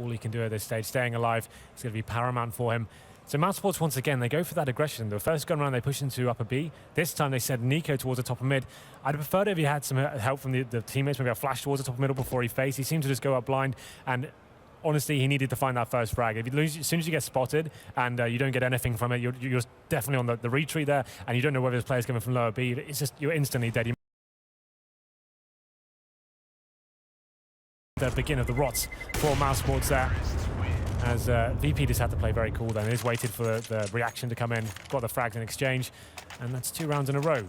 all he can do at this stage. Staying alive is going to be paramount for him. So mousesports, once again, they go for that aggression. The first gun round, they push into upper B. This time, they send Nico towards the top of mid. I'd prefer it if he had some help from the teammates, maybe a flash towards the top of middle before he faced. He seemed to just go up blind, and honestly, he needed to find that first frag. If you lose, as soon as you get spotted and you don't get anything from it, you're definitely on the retreat there, and you don't know whether this player's coming from lower B. It's just, you're instantly dead. The beginning of the rots for mousesports there. As VP just had to play very cool then. He just waited for the reaction to come in, got the frags in exchange, and that's 2 rounds in a row.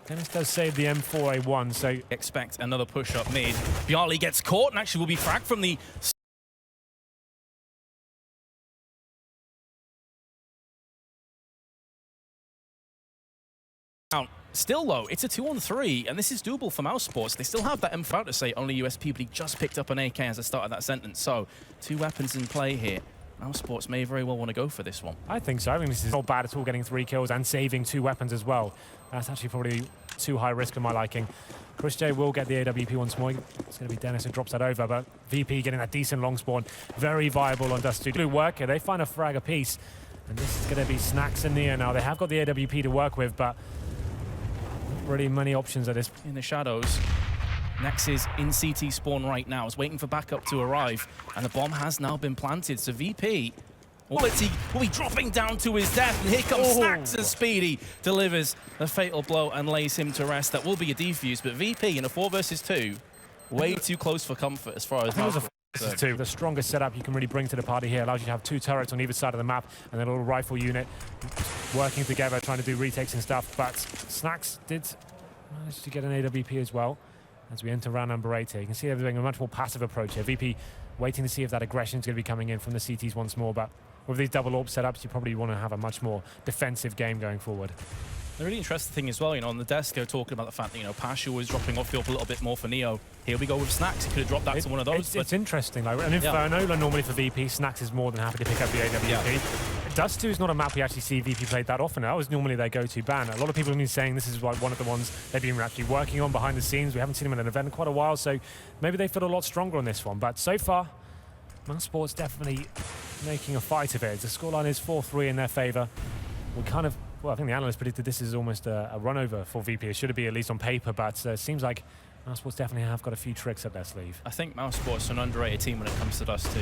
Dennis does save the M4A1, so expect another push up mid. Bjarli gets caught and actually will be fragged from the... Still low, it's a 2-on-3, and this is doable for mousesports. They still have that M4 to say only USP, but he just picked up an AK as I started that sentence. So, 2 weapons in play here. mousesports may very well want to go for this one. I think so. I think this is not bad at all, getting 3 kills and saving 2 weapons as well. That's actually probably too high risk for my liking. Chris J will get the AWP once more. It's going to be Dennis who drops that over, but VP getting that decent long spawn. Very viable on Dust 2. Good work here. They find a frag apiece, and this is going to be Snacks and Neo now. They have got the AWP to work with, but really many options at this. In the shadows, Nex is in CT spawn right now, is waiting for backup to arrive, and the bomb has now been planted. So VP will be dropping down to his death, and here comes Snacks as Speedy delivers the fatal blow and lays him to rest. That will be a defuse, but VP in a 4 versus 2, way too close for comfort as far as this is 2. The strongest setup you can really bring to the party here. Allows you to have 2 turrets on either side of the map and then a little rifle unit working together, trying to do retakes and stuff. But Snacks did manage to get an AWP as well as we enter round number 8 here. You can see they're doing a much more passive approach here. VP waiting to see if that aggression is going to be coming in from the CTs once more. But with these double AWP setups, you probably want to have a much more defensive game going forward. The really interesting thing as well, on the desk, they're talking about the fact that, Pasha was dropping off the AWP a little bit more for Neo. Here we go with Snacks. He could have dropped that to one of those. It's interesting, like an Inferno, normally for VP, Snacks is more than happy to pick up the AWP. Dust 2 is not a map we actually see VP played that often. That was normally their go-to ban. A lot of people have been saying this is one of the ones they've been actually working on behind the scenes. We haven't seen them in an event in quite a while, so maybe they feel a lot stronger on this one. But so far, mousesports definitely making a fight of it. The scoreline is 4-3 in their favor. Well, I think the analysts predicted this is almost a run over for VP. It should be at least on paper, but it seems like mousesports definitely have got a few tricks up their sleeve. I think mousesports are an underrated team when it comes to Dust 2.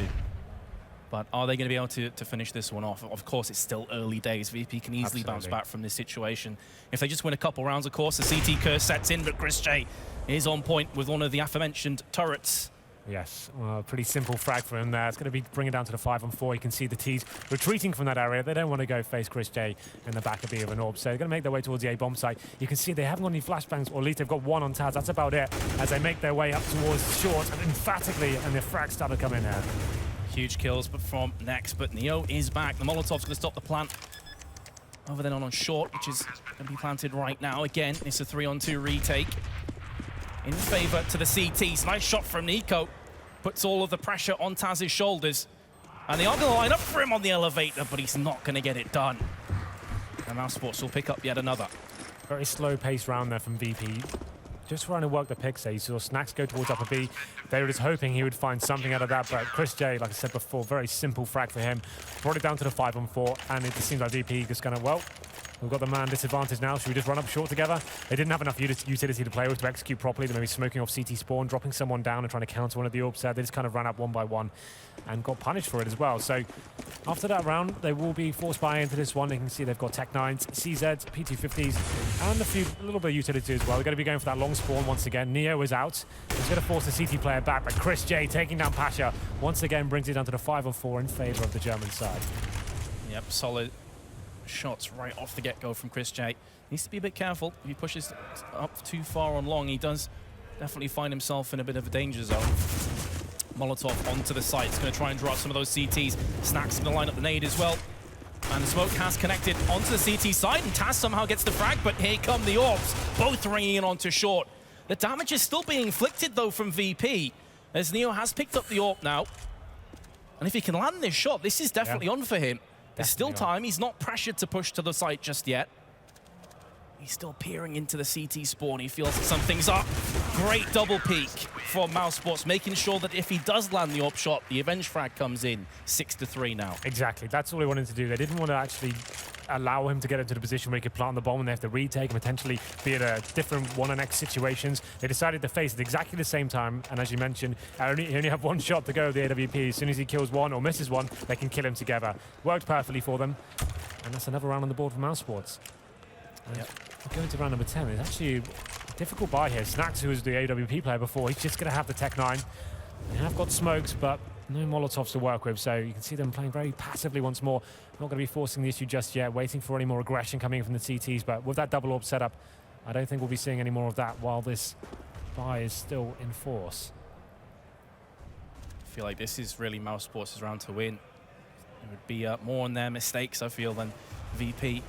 But are they going to be able to finish this one off? Of course, it's still early days. VP can easily bounce back from this situation. If they just win a couple rounds, of course, the CT curse sets in, but Chris J is on point with one of the aforementioned turrets. Yes, well, pretty simple frag for him there. It's going to be bringing it down to the 5-on-4. You can see the T's retreating from that area. They don't want to go face Chris J in the back of B of an AWP, so they're going to make their way towards the A-bomb site. You can see they haven't got any flashbangs, or at least they've got 1 on Taz. That's about it, as they make their way up towards short, and emphatically, and the frags start to come in there. Huge kills but from Nex, but Neo is back. The Molotov's going to stop the plant. Over then on short, which is going to be planted right now. Again, it's a 3-on-2 retake. In favor to the CTs. Nice shot from Nico. Puts all of the pressure on Taz's shoulders. And they are going to line up for him on the elevator, but he's not going to get it done. And mousesports will pick up yet another. Very slow pace round there from VP. Just trying to work the picks there. You saw Snacks go towards upper B. They were just hoping he would find something out of that, but Chris J, like I said before, very simple frag for him. Brought it down to the 5-on-4, and it just seems like VP just kind of, well, we've got the man disadvantage now. Should we just run up short together? They didn't have enough utility to play with to execute properly. They may be smoking off CT spawn, dropping someone down and trying to counter one of the AWPs there. They just kind of ran up one by one and got punished for it as well. So after that round, they will be forced by into this one. You can see they've got Tech 9s, CZs, P250s, and a little bit of utility as well. They're going to be going for that long spawn once again. Neo is out. He's going to force the CT player back, but Chris J taking down Pasha once again brings it down to the 5-on-4 in favor of the German side. Yep, solid shots right off the get-go from Chris J. Needs to be a bit careful. If he pushes up too far on long, he does definitely find himself in a bit of a danger zone. Molotov onto the site. He's going to try and draw out some of those CTs. Snacks going to line up the nade as well. And the smoke has connected onto the CT side, and Taz somehow gets the frag, but here come the AWPs, both ringing in onto short. The damage is still being inflicted, though, from VP, as Neo has picked up the AWP now. And if he can land this shot, this is definitely on for him. There's still time. He's not pressured to push to the site just yet. He's still peering into the CT spawn. He feels that something's up. Great double peek from mousesports, making sure that if he does land the AWP shot, the avenge frag comes in. 6-3 now. Exactly. That's all he wanted to do. They didn't want to actually allow him to get into the position where he could plant the bomb and they have to retake and potentially be at a different 1-on-X situations. They decided to face it exactly the same time. And as you mentioned, he only have one shot to go with the AWP. As soon as he kills one or misses one, they can kill him together. Worked perfectly for them. And that's another round on the board for mousesports. Yep. Going to round number 10. It's actually a difficult buy here. Snacks, who was the AWP player before, he's just going to have the Tech 9. They have got smokes, but no Molotovs to work with, so you can see them playing very passively once more. Not going to be forcing the issue just yet, waiting for any more aggression coming in from the CTs, but with that double AWP setup, I don't think we'll be seeing any more of that while this buy is still in force. I feel like this is really mousesports' round to win. It would be more on their mistakes, I feel, than VP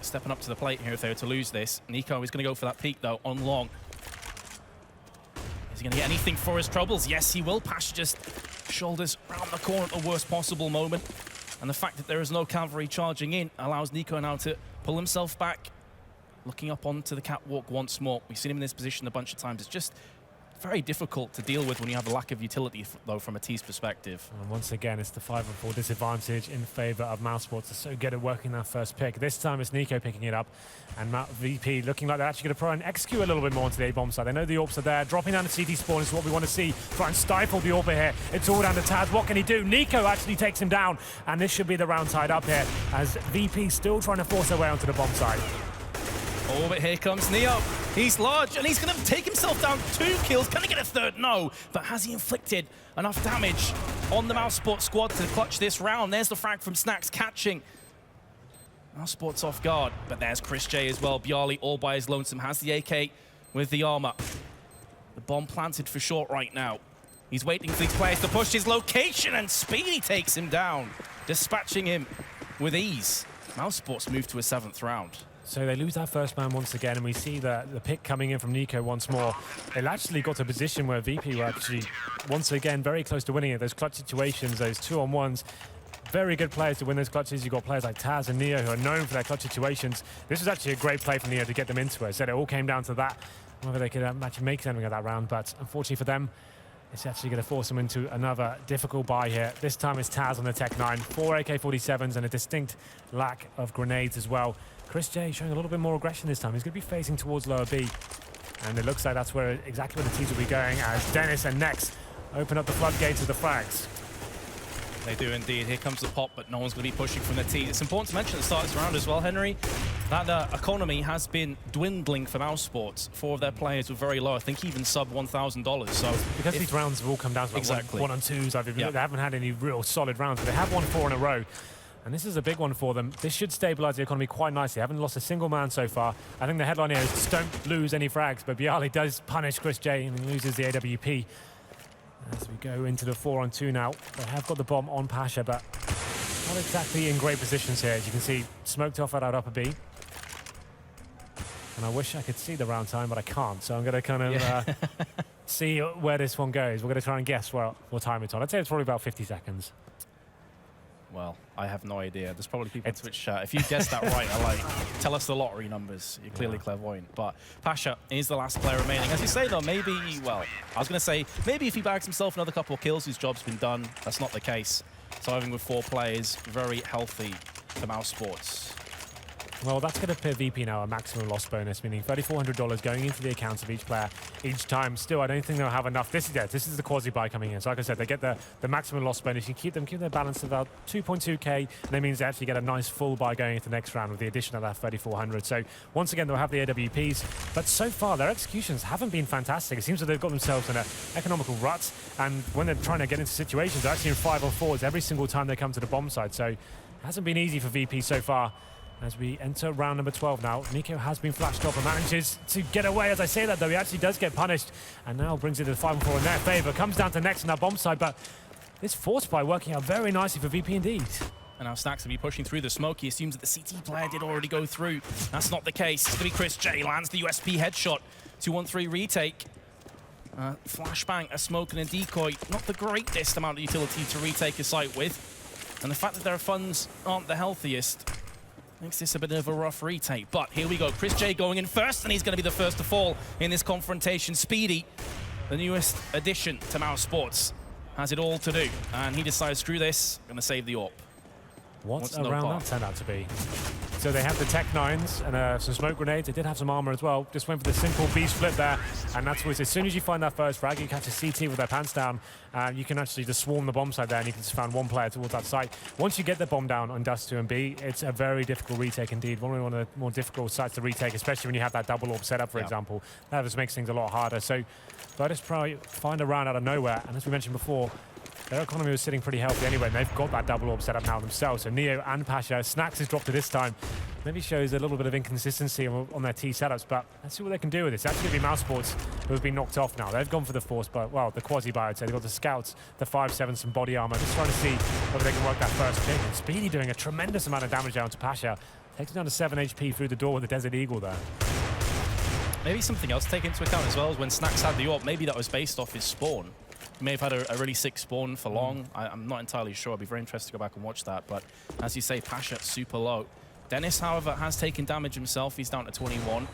stepping up to the plate here if they were to lose this. Nico is going to go for that peek, though, on long. Is he going to get anything for his troubles? Yes, he will. Pasha just shoulders round the corner at the worst possible moment. And the fact that there is no cavalry charging in allows Nico now to pull himself back, looking up onto the catwalk once more. We've seen him in this position a bunch of times. It's just very difficult to deal with when you have a lack of utility, though, from a T's perspective. And once again, it's the 5-4 disadvantage in favor of mousesports. They're so good at working that first pick. This time it's Nico picking it up, and VP looking like they're actually going to try and execute a little bit more onto the A-bomb side. They know the AWPs are there. Dropping down the CT spawn is what we want to see. Try and stifle the AWP here. It's all down to Taz. What can he do? Nico actually takes him down, and this should be the round tied up here, as VP still trying to force their way onto the bomb side. Oh, but here comes Neo. He's large, and he's going to take himself down. 2 kills. Can he get a third? No. But has he inflicted enough damage on the mousesports squad to clutch this round? There's the frag from Snacks catching mousesports off guard. But there's Chris J as well. Bjarly all by his lonesome. Has the AK with the armor. The bomb planted for short right now. He's waiting for these players to push his location, and Speedy takes him down, dispatching him with ease. Mousesports move to a 7th round. So they lose that first man once again, and we see the pick coming in from Nico once more. They actually got to a position where VP were actually, once again, very close to winning it. Those clutch situations, those 2-on-1s, very good players to win those clutches. You've got players like Taz and Neo who are known for their clutch situations. This was actually a great play from Neo to get them into it. So it all came down to that, whether they could actually make something of that round. But unfortunately for them, it's actually going to force them into another difficult buy here. This time it's Taz on the Tech 9, 4 AK-47s and a distinct lack of grenades as well. Chris J showing a little bit more aggression this time. He's going to be facing towards lower B. And it looks like that's where exactly where the teams will be going, as Dennis and Nex open up the floodgates of the frags. They do indeed. Here comes the pop, but no one's going to be pushing from the T. It's important to mention at the start of this round as well, Henry, that economy has been dwindling for mousesports. 4 of their players were very low. I think even sub $1,000. So because these rounds have all come down to like exactly 1-on-2s, yeah. They haven't had any real solid rounds, but they have won 4 in a row. And this is a big one for them. This should stabilize the economy quite nicely. They haven't lost a single man so far. I think the headline here is just don't lose any frags, but Bjarly does punish Chris J and he loses the AWP. As we go into the 4-on-2 now, they have got the bomb on Pasha, but not exactly in great positions here. As you can see, smoked off at that upper B. And I wish I could see the round time, but I can't. So I'm going to kind of see where this one goes. We're going to try and guess what time it's on. I'd say it's probably about 50 seconds. Well, I have no idea. There's probably people in Twitch chat. If you guessed that right, tell us the lottery numbers. You're clearly clairvoyant. But Pasha is the last player remaining. As you say, though, maybe, well, I was going to say, maybe if he bags himself another couple of kills, his job's been done. That's not the case. Surviving with 4 players, very healthy for mousesports. Well, that's going to pay VP now a maximum loss bonus, meaning $3,400 going into the accounts of each player each time. Still, I don't think they'll have enough. This is the quasi buy coming in. So like I said, they get the maximum loss bonus. You keep their balance of about 2.2k, and that means they actually get a nice full buy going into the next round with the addition of that 3,400. So once again, they'll have the AWPs. But so far, their executions haven't been fantastic. It seems that they've got themselves in an economical rut, and when they're trying to get into situations, they're actually in 5-on-4s every single time they come to the bomb side. So it hasn't been easy for VP so far. As we enter round number 12 now, Nico has been flashed off and manages to get away. As I say that, though, he actually does get punished and now brings it to the 5-on-4 in their favor. Comes down to Nex on that bomb side, but this force buy working out very nicely for VP indeed. And now Snacks will be pushing through the smoke. He assumes that the CT player did already go through. That's not the case. It's going to be Chris J. Lands the USP headshot. 2-1-3 retake. Flashbang, a smoke and a decoy. Not the greatest amount of utility to retake a site with. And the fact that their funds aren't the healthiest Makes this a bit of a rough retake, but here we go. Chris J going in first, and he's going to be the first to fall in this confrontation. Speedy, the newest addition to mousesports, has it all to do, and he decides, screw this, I'm going to save the AWP. What's a round that turned out to be? So they have the Tech 9s and some smoke grenades. They did have some armor as well. Just went for the simple B split there. And that's what as soon as you find that first frag, you catch a CT with their pants down. You can actually just swarm the bomb site there, and you can just find one player towards that site. Once you get the bomb down on Dust 2 and B, it's a very difficult retake indeed. One of the more difficult sites to retake, especially when you have that double AWP set up, for example. That just makes things a lot harder. So Virtus.pro find a round out of nowhere. And as we mentioned before, their economy was sitting pretty healthy anyway, and they've got that double AWP set up now themselves. So Neo and Pasha, Snacks has dropped it this time. Maybe shows a little bit of inconsistency on their T setups, but let's see what they can do with this. It's actually mousesports who have been knocked off now. They've gone for the force, but well, the quasi-buy, I'd say. They've got the scouts, the 5.7, some body armor, just trying to see whether they can work that first pick. And Speedy doing a tremendous amount of damage down to Pasha. Takes it down to 7 HP through the door with the Desert Eagle there. Maybe something else to take into account as well is when Snacks had the AWP, maybe that was based off his spawn. He may have had a really sick spawn for long. I'm not entirely sure. I'd be very interested to go back and watch that. But as you say, Pasha super low. Dennis, however, has taken damage himself. He's down to 21.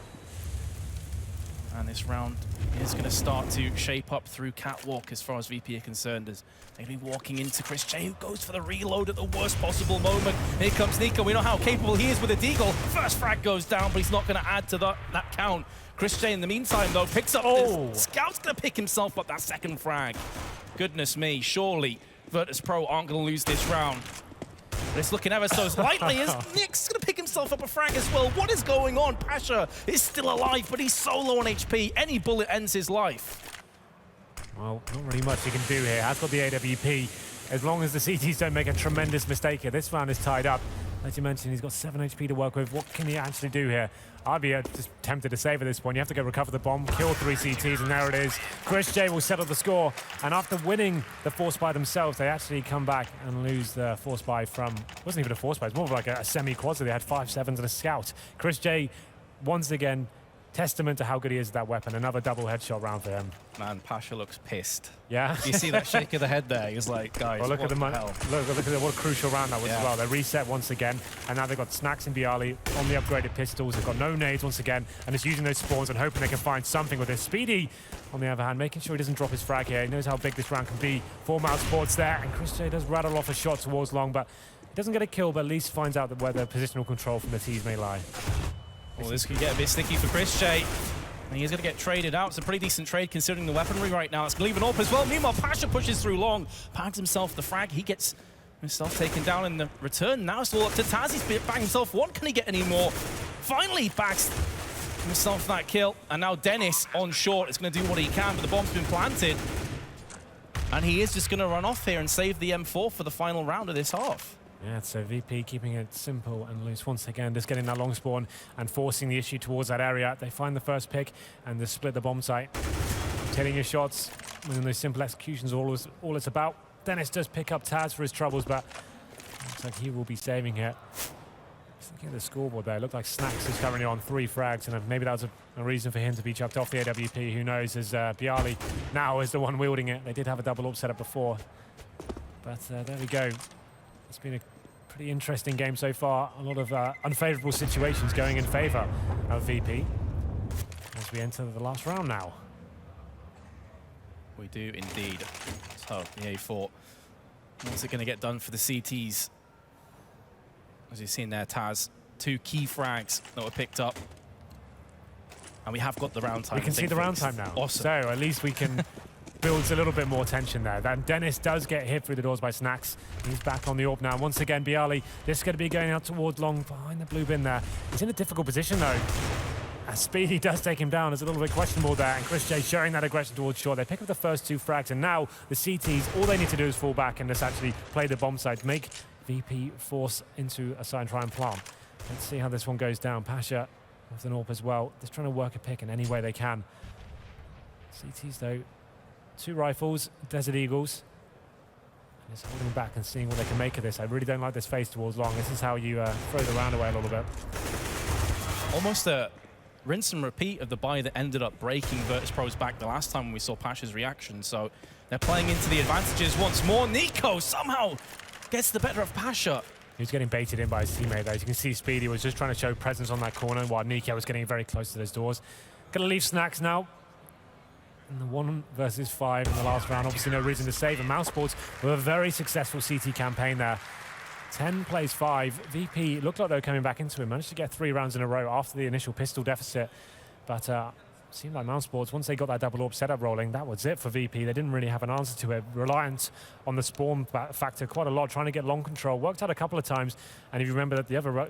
And this round is going to start to shape up through Catwalk as far as VP are concerned, as they'll be walking into Chris J, who goes for the reload at the worst possible moment. Here comes Nico. We know how capable he is with a deagle. First frag goes down, but he's not going to add to that count. Chris J, in the meantime, though, picks up this. Scout's going to pick himself up that second frag. Goodness me, surely Virtus.pro aren't going to lose this round. But it's looking ever so slightly as Nick's going to pick himself up a frag as well. What is going on? Pasha is still alive, but he's so low on HP. Any bullet ends his life. Well, not really much he can do here. Has got the AWP. As long as the CTs don't make a tremendous mistake here, this round is tied up. As you mentioned, he's got 7 HP to work with. What can he actually do here? I'd be just tempted to save at this point. You have to go recover the bomb, kill 3 CTs, and there it is. Chris J will settle the score. And after winning the force buy themselves, they actually come back and lose the force buy from... It wasn't even a force buy, it's more of like a semi-quad, so they had 5 7s and a scout. Chris J, once again, testament to how good he is at that weapon. Another double headshot round for him. Man, Pasha looks pissed. Yeah. You see that shake of the head there? He's like, guys, well, look at what a crucial round that was as well. They reset once again, and now they've got Snacks and Bialy on the upgraded pistols. They've got no nades once again, and it's using those spawns and hoping they can find something with this. Speedy, on the other hand, making sure he doesn't drop his frag here. He knows how big this round can be. 4 mousesports there, and Chris J does rattle off a shot towards long, but he doesn't get a kill, but at least finds out where the positional control from the T's may lie. Well, this could get a bit sticky for Chris J. And he's going to get traded out. It's a pretty decent trade considering the weaponry right now. It's going to leave an AWP as well. Meanwhile, Pasha pushes through long, bags himself the frag. He gets himself taken down in the return. Now it's all up to Taz. He's bagged himself one. Can he get any more? Finally bags himself that kill. And now Dennis on short is going to do what he can, but the bomb's been planted. And he is just going to run off here and save the M4 for the final round of this half. Yeah, so VP keeping it simple and loose once again, just getting that long spawn and forcing the issue towards that area. They find the first pick and they split the bomb site. Hitting your shots, winning those simple executions, all it's about. Dennis does pick up Taz for his troubles, but looks like he will be saving here. Just looking at the scoreboard there, it looked like Snacks is currently on 3 frags, and maybe that was a reason for him to be chucked off the AWP. Who knows, as Bialy now is the one wielding it. They did have a double AWP set up before, but there we go. It's been a pretty interesting game so far. A lot of unfavorable situations going in favor of VP as we enter the last round now. We do indeed. So the A4, what's it going to get done for the CTs? As you've seen there, Taz, 2 key frags that were picked up. And we have got the round time. We can see the round time now. Awesome. So at least we can builds a little bit more tension there. Then Dennis does get hit through the doors by Snacks. He's back on the AWP now. Once again, Bialy, this is going to be going out towards long behind the blue bin there. He's in a difficult position though. As Speedy does take him down, it's a little bit questionable there, and Chris J showing that aggression towards short. They pick up the first 2 frags, and now the CTs, all they need to do is fall back and just actually play the bomb site, make VP force into a side and try and plant. Let's see how this one goes down. Pasha with an AWP as well. Just trying to work a pick in any way they can. CTs though, 2 rifles, Desert Eagles. And just holding back and seeing what they can make of this. I really don't like this phase towards long. This is how you throw the round away a little bit. Almost a rinse and repeat of the buy that ended up breaking Virtus.pro's back the last time when we saw Pasha's reaction. So they're playing into the advantages once more. Nico somehow gets the better of Pasha. He was getting baited in by his teammate, though. As you can see, Speedy was just trying to show presence on that corner while Nico was getting very close to those doors. Gonna leave Snacks now. In the 1 versus 5 in the last round. Obviously, no reason to save. And mousesports with a very successful CT campaign there. 10 plays 5. VP looked like they were coming back into it. Managed to get 3 rounds in a row after the initial pistol deficit. But seemed like mousesports, once they got that double AWP setup rolling, that was it for VP. They didn't really have an answer to it. Reliant on the spawn factor quite a lot, trying to get long control. Worked out a couple of times. And if you remember that the other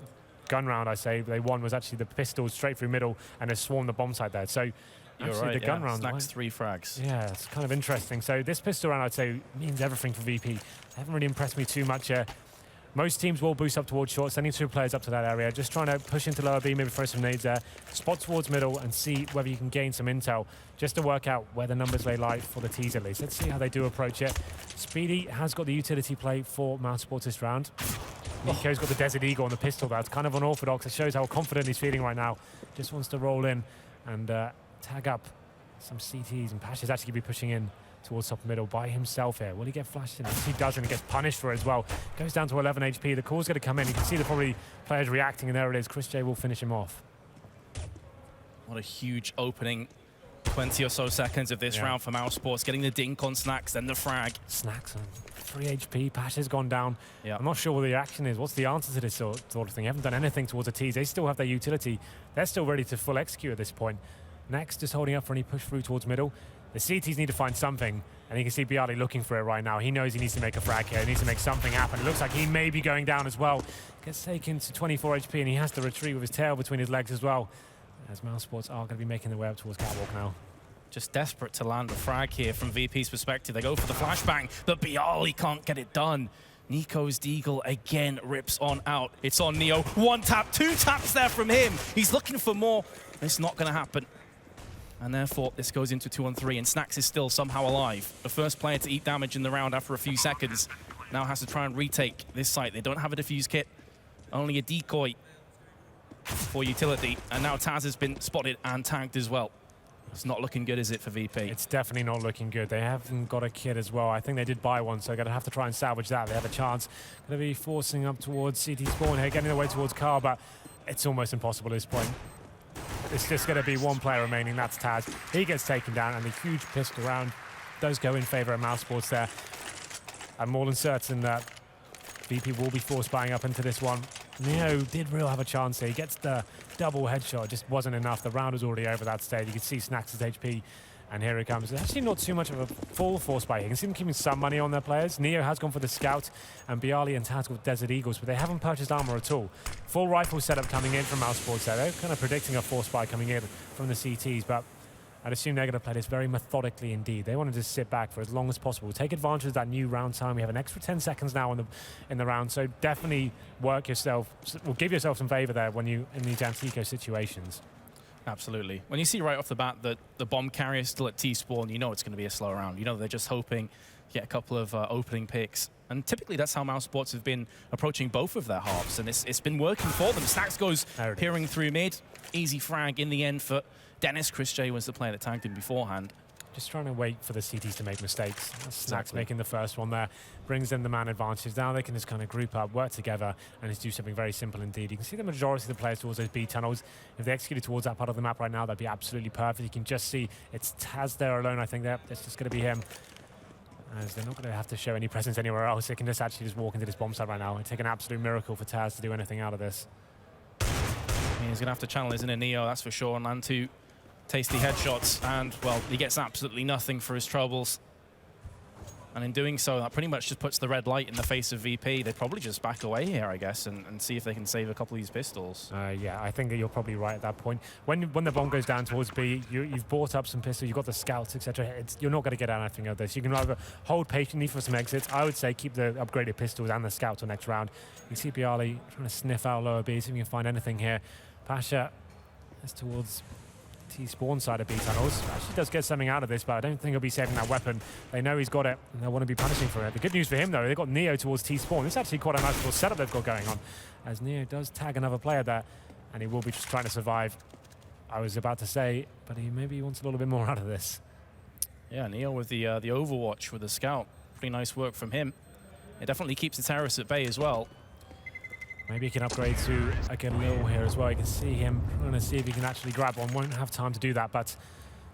gun round, I say, they won was actually the pistol straight through middle and they swarmed the bomb site there. So you're actually, right, the gun round. Snacks 3 frags. Yeah, it's kind of interesting. So this pistol round, I'd say, means everything for VP. They haven't really impressed me too much here. Most teams will boost up towards short, sending 2 players up to that area, just trying to push into lower B, maybe throw some nades there, spot towards middle and see whether you can gain some intel, just to work out where the numbers lay lie for the T's at least. Let's see how they do approach it. Speedy has got the utility play for mousesports this round. Nico's got the Desert Eagle on the pistol. That's kind of unorthodox. It shows how confident he's feeling right now. Just wants to roll in and tag up some CTs, and Pasha's actually going to be pushing in towards top middle by himself here. Will he get flashed in? He doesn't. He gets punished for it as well. Goes down to 11 HP. The call's going to come in. You can see the probably players reacting, and there it is. Chris J will finish him off. What a huge opening 20 or so seconds of this round for mousesports. Getting the dink on Snacks, then the frag. Snacks on 3 HP. Pasha's gone down. Yeah. I'm not sure what the action is. What's the answer to this sort of thing? They haven't done anything towards the T's. They still have their utility. They're still ready to full execute at this point. Next, just holding up for any push through towards middle. The CTs need to find something, and you can see Bialy looking for it right now. He knows he needs to make a frag here. He needs to make something happen. It looks like he may be going down as well. Gets taken to 24 HP, and he has to retreat with his tail between his legs as well, as mousesports are going to be making their way up towards Catwalk now. Just desperate to land a frag here from VP's perspective. They go for the flashbang, but Bialy can't get it done. Nico's Deagle again rips on out. It's on Neo. 1 tap, 2 taps there from him. He's looking for more. It's not going to happen. And therefore, this goes into 2-on-3, and Snacks is still somehow alive. The first player to eat damage in the round after a few seconds now has to try and retake this site. They don't have a defuse kit, only a decoy for utility. And now Taz has been spotted and tagged as well. It's not looking good, is it, for VP? It's definitely not looking good. They haven't got a kit as well. I think they did buy one, so they're going to have to try and salvage that. They have a chance. Going to be forcing up towards CT spawn here, getting their way towards Carl, but it's almost impossible at this point. It's just going to be 1 player remaining. That's Taz. He gets taken down, and the huge pistol round does go in favor of mousesports there. I'm more than certain that VP will be force buying up into this one. Neo did really have a chance here. He gets the double headshot. Just wasn't enough. The round was already over that stage. You can see Snacks' HP. And here it comes. It's actually not too much of a full force buy. You can see them keeping some money on their players. Neo has gone for the Scout, and Bialy and Taz with Desert Eagles, but they haven't purchased armor at all. Full rifle setup coming in from mousesports there. They're kind of predicting a force buy coming in from the CTs, but I'd assume they're going to play this very methodically indeed. They want to just sit back for as long as possible. Take advantage of that new round time. We have an extra 10 seconds now in the round, so definitely work yourself, or give yourself some favor there when you in these Antico situations. Absolutely. When you see right off the bat that the bomb carrier is still at T-spawn, you know it's going to be a slow round. You know they're just hoping to get a couple of opening picks. And typically that's how mousesports have been approaching both of their halves, and it's been working for them. Snacks goes peering through mid. Easy frag in the end for Dennis. Chris J was the player that tagged him beforehand. Just trying to wait for the CTs to make mistakes. Snacks making the first one there. Brings in the man advantage. Now they can just kind of group up, work together, and just do something very simple indeed. You can see the majority of the players towards those B tunnels. If they executed towards that part of the map right now, that'd be absolutely perfect. You can just see it's Taz there alone, I think. That's just going to be him. As they're not going to have to show any presence anywhere else. They can just actually just walk into this bomb site right now. It'd take an absolute miracle for Taz to do anything out of this. He's going to have to channel his inner Neo, that's for sure, and land 2 tasty headshots, and, well, he gets absolutely nothing for his troubles. And in doing so, that pretty much just puts the red light in the face of VP. They'd probably just back away here, I guess, and see if they can save a couple of these pistols. Yeah, I think that you're probably right at that point. When the bomb goes down towards B, you've bought up some pistols, you've got the Scouts, etc. You're not going to get anything out of this. You can either hold patiently for some exits. I would say keep the upgraded pistols and the Scouts for next round. You see Bialy trying to sniff out lower B, see if we can find anything here. Pasha is towards T-spawn side of B tunnels. Actually does get something out of this, but I don't think he'll be saving that weapon. They know he's got it, and they'll want to be punishing for it. The good news for him, though, they've got Neo towards T-spawn. This is actually quite a nice little setup they've got going on, as Neo does tag another player there, and he will be just trying to survive. I was about to say, but maybe he wants a little bit more out of this. Yeah, Neo with the Overwatch with the Scout. Pretty nice work from him. It definitely keeps the terrorists at bay as well. Maybe he can upgrade to a Galil here as well. You can see him trying to see if he can actually grab one. Won't have time to do that, but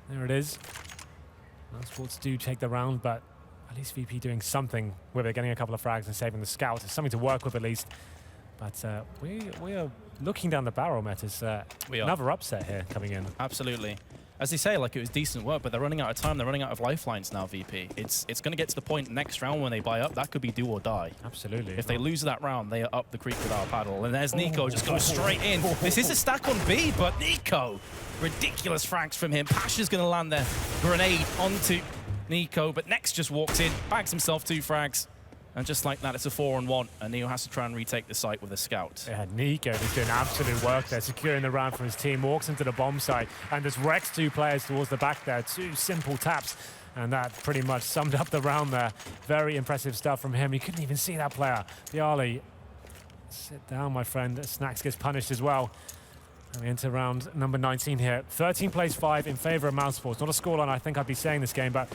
there it is. mousesports do take the round, but at least VP doing something with it, getting a couple of frags and saving the scout. It's something to work with at least. But we are looking down the barrel, Met. It's another upset here coming in. Absolutely. As they say, like, it was decent work, but they're running out of time. They're running out of lifelines now, VP. It's going to get to the point next round when they buy up. That could be do or die. Absolutely. If they lose that round, they are up the creek without a paddle. And there's Nico just goes straight in. This is a stack on B, but Nico, ridiculous frags from him. Pasha's going to land their grenade onto Nico, but Next just walks in, bags himself 2 frags. And just like that, it's a 4-on-1, and Neo has to try and retake the site with a scout. Yeah, Nico is doing absolute work there, securing the round for his team, walks into the bomb site, and just wrecks 2 players towards the back there. 2 simple taps, and that pretty much summed up the round there. Very impressive stuff from him. You couldn't even see that player. Bialy, sit down, my friend. Snacks gets punished as well. And we enter round number 19 here. 13 plays 5 in favor of mousesports. Not a scoreline I think I'd be saying this game, but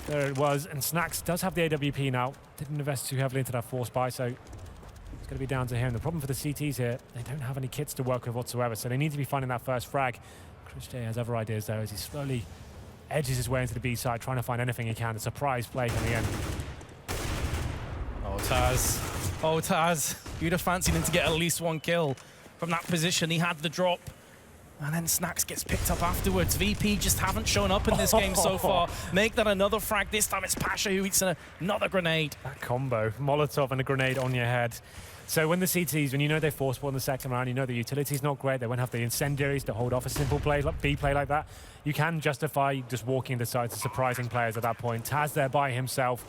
there it was. And Snacks does have the AWP now. Didn't invest too heavily into that force buy, so it's going to be down to him. The problem for the CTs here, they don't have any kits to work with whatsoever, so they need to be finding that first frag. Chris J has other ideas, though, as he slowly edges his way into the B side, trying to find anything he can. A surprise play coming in. Oh, Taz. Oh, Taz. You'd have fancied him to get at least 1 kill from that position. He had the drop. And then Snacks gets picked up afterwards. VP just haven't shown up in this game so far. Make that another frag. This time it's Pasha who eats another grenade. That combo, Molotov and a grenade on your head. So when the CTs, when you know they force ball in the second round, you know the utility's not great, they won't have the incendiaries to hold off a simple play, like B play like that, you can justify just walking the sides of surprising players at that point. Taz there by himself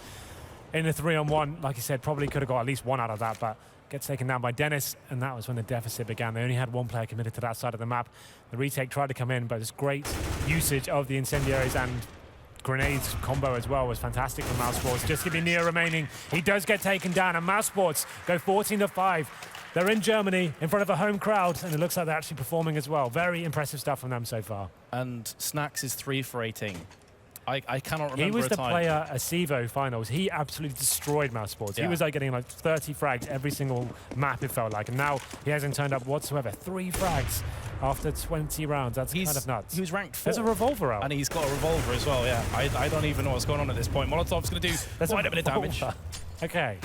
in a 3-on-1, like you said, probably could have got at least 1 out of that, but gets taken down by Dennis, and that was when the deficit began. They only had 1 player committed to that side of the map. The retake tried to come in, but it's great usage of the incendiaries and grenades combo as well was fantastic from mousesports. Just giving Neo remaining. He does get taken down, and mousesports go 14-5. They're in Germany in front of a home crowd, and it looks like they're actually performing as well. Very impressive stuff from them so far. And Snacks is 3 for 18. I cannot remember. He was a the time. player at CEVO finals. He absolutely destroyed mousesports. Yeah. He was like getting like 30 frags every single map, it felt like. And now he hasn't turned up whatsoever. 3 frags after 20 rounds. That's kind of nuts. He was ranked 4th. There's a revolver out. And he's got a revolver as well, yeah. I don't even know what's going on at this point. Molotov's going to do quite a bit of damage. Okay.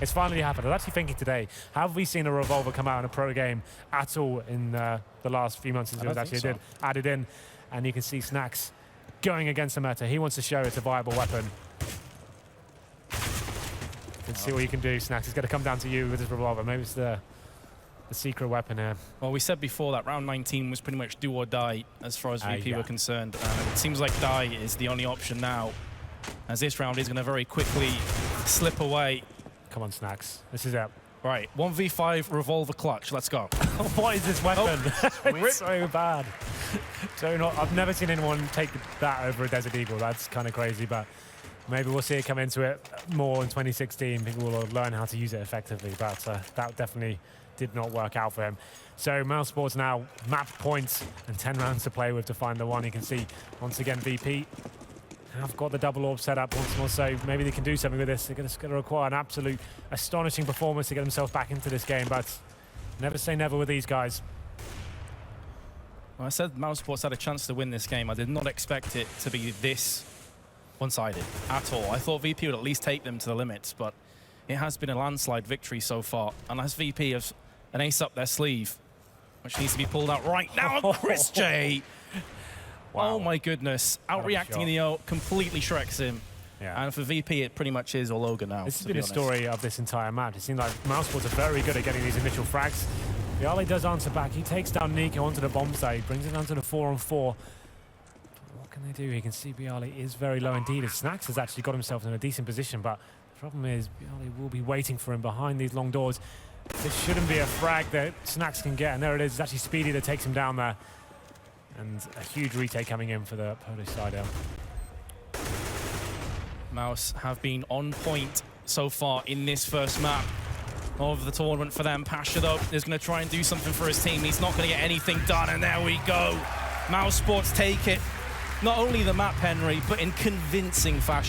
It's finally happened. I was actually thinking today, have we seen a revolver come out in a pro game at all in the last few months since it was actually added in? And you can see Snacks going against the meta. He wants to show it's a viable weapon. Let's see what you can do, Snacks. It's going to come down to you with his revolver. Maybe it's the secret weapon here. Well, we said before that round 19 was pretty much do or die as far as VP were concerned. It seems like die is the only option now, as this round is going to very quickly slip away. Come on, Snacks. This is it. Right, 1v5 revolver clutch. Let's go. What is this weapon? Oh. It's so bad. I've never seen anyone take that over a Desert Eagle. That's kind of crazy, but maybe we'll see it come into it more in 2016. People will learn how to use it effectively, but that definitely did not work out for him. So mousesports now map points and 10 rounds to play with to find the one. You can see once again VP have got the double orb set up once more, so maybe they can do something with this. They're going to require an absolute astonishing performance to get themselves back into this game, but never say never with these guys. Well, I said mousesports had a chance to win this game. I did not expect it to be this one-sided at all. I thought VP would at least take them to the limits, but it has been a landslide victory so far. And as VP has an ace up their sleeve, which needs to be pulled out right now. Chris J. Wow. Oh my goodness. Outreacting Neo completely shreks him. Yeah. And for VP, it pretty much is all over now. This has been a story of this entire map. It seems like mousesports are very good at getting these initial frags. Bialy does answer back. He takes down Nico onto the bomb site, brings it down to the 4-on-4. What can they do? You can see Bialy is very low indeed. As Snacks has actually got himself in a decent position, but the problem is Bialy will be waiting for him behind these long doors. This shouldn't be a frag that Snacks can get, and there it is. It's actually Speedy that takes him down there. And a huge retake coming in for the Polish side out. Mouse have been on point so far in this first map of the tournament for them. Pasha, though, is going to try and do something for his team. He's not going to get anything done, and there we go. mousesports take it. Not only the map, Henry, but in convincing fashion.